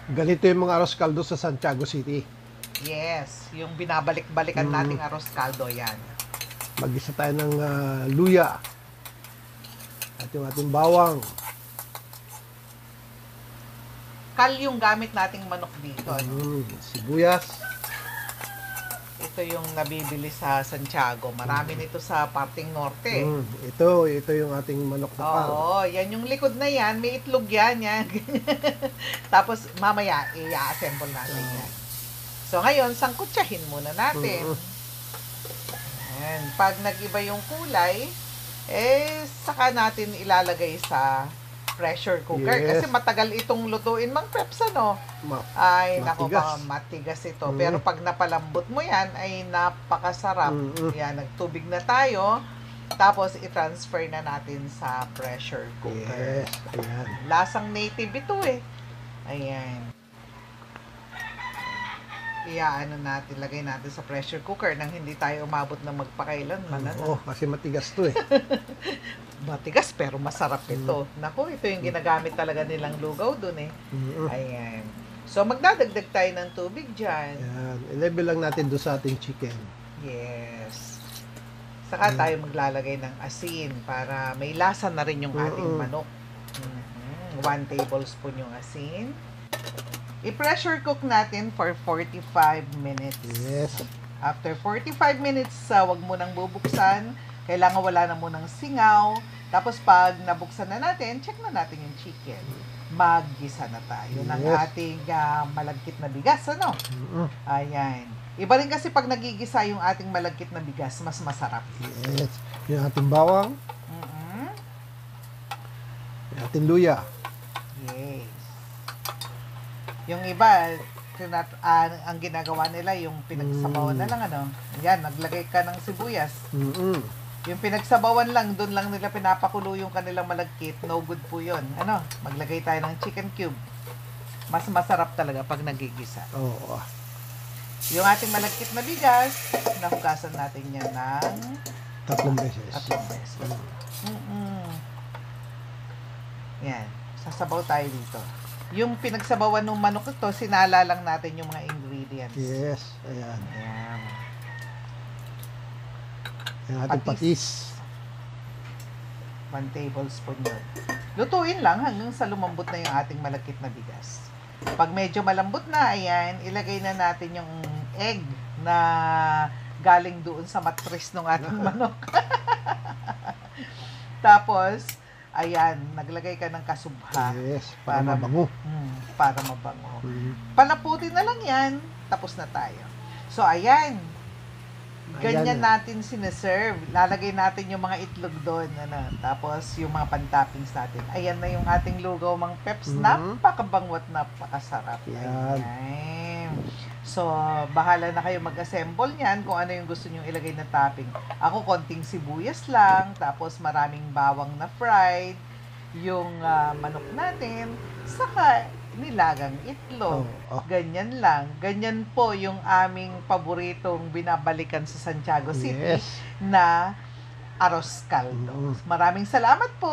Ganito yung mga arroz caldo sa Santiago City. Yes, yung binabalik-balikan nating arroz caldo, yan. Mag-isa tayo ng luya. At yung ating bawang. Kal yung gamit nating manok dito. Sibuyas. Ito yung nabibili sa Santiago. Marami nito sa parting norte. Ito yung ating manok na kal. Oo, yan yung likod na yan. May itlog yan. Tapos mamaya, i-assemble natin yan. So ngayon, sangkutsahin muna natin. Ayan. Pag nag-iba yung kulay, saka natin ilalagay sa pressure cooker. Yes. Kasi matagal itong lutuin, Mang Peps, ano? Ay, nako ba, matigas ito. Pero pag napalambot mo yan, ay napakasarap. Yan, nagtubig na tayo. Tapos, i-transfer na natin sa pressure cooker. Yes, ayan. Lasang native ito eh. Ayan. Natin, lagay natin sa pressure cooker nang hindi tayo umabot ng magpakailanman. Oo, kasi matigas to eh. Matigas pero masarap ito. Naku, ito yung ginagamit talaga nilang lugaw dun eh. Ayan. So, magdadagdag tayo ng tubig dyan. Ayan. I-level lang natin doon sa ating chicken. Yes. Saka tayo maglalagay ng asin para may lasa na rin yung ating manok. 1 tablespoon yung asin. I-pressure cook natin for 45 minutes. Yes. After 45 minutes, wag mo nang bubuksan. Kailangan wala na munang singaw. Tapos pag nabuksan na natin, check na natin yung chicken. Maggisa na tayo ng ating malagkit na bigas, ano? Ayan. Iba rin kasi pag nagigisa yung ating malagkit na bigas, mas masarap. Yes. Yung ating bawang. Yung ating luya. Yes. Yung iba, ang ginagawa nila, yung pinagsabawan na lang, ano? Yan, naglagay ka ng sibuyas. Yung pinagsabawan lang, doon lang nila pinapakulo yung kanilang malagkit. No good po yun. Ano? Maglagay tayo ng chicken cube. Mas masarap talaga pag nagigisa. Oo. Yung ating malagkit na bigas, nahugasan natin yan ng 3 beses. 3 beses. Yan. Sasabaw tayo dito. Yung pinagsabawan ng manok ito, sinala lang natin yung mga ingredients. Yes. Ayan. Ayan. Yung ating patis. 1 tablespoon yun. Lutuin lang hanggang sa lumambot na yung ating malagkit na bigas. Pag medyo malambot na, ayan, ilagay na natin yung egg na galing doon sa matris ng ating manok. Tapos, ayan, naglagay ka ng kasubha. Yes, para mabango. Para mabango. Palaputin na lang yan, tapos na tayo. So, ayan. Ganyan natin sineserve. Lalagay natin yung mga itlog doon. Ano? Tapos, yung mga pantoppings natin. Ayan na yung ating lugaw, Mang Peps. Napakabango at napakasarap. Ayan. So, bahala na kayo mag-assemble niyan kung ano yung gusto nyo ilagay na topping. Ako, konting sibuyas lang. Tapos, maraming bawang na fried. Yung manok natin. Saka, nilagang itlog. Ganyan lang. Ganyan po yung aming paboritong binabalikan sa Santiago City na arroz caldo. Maraming salamat po!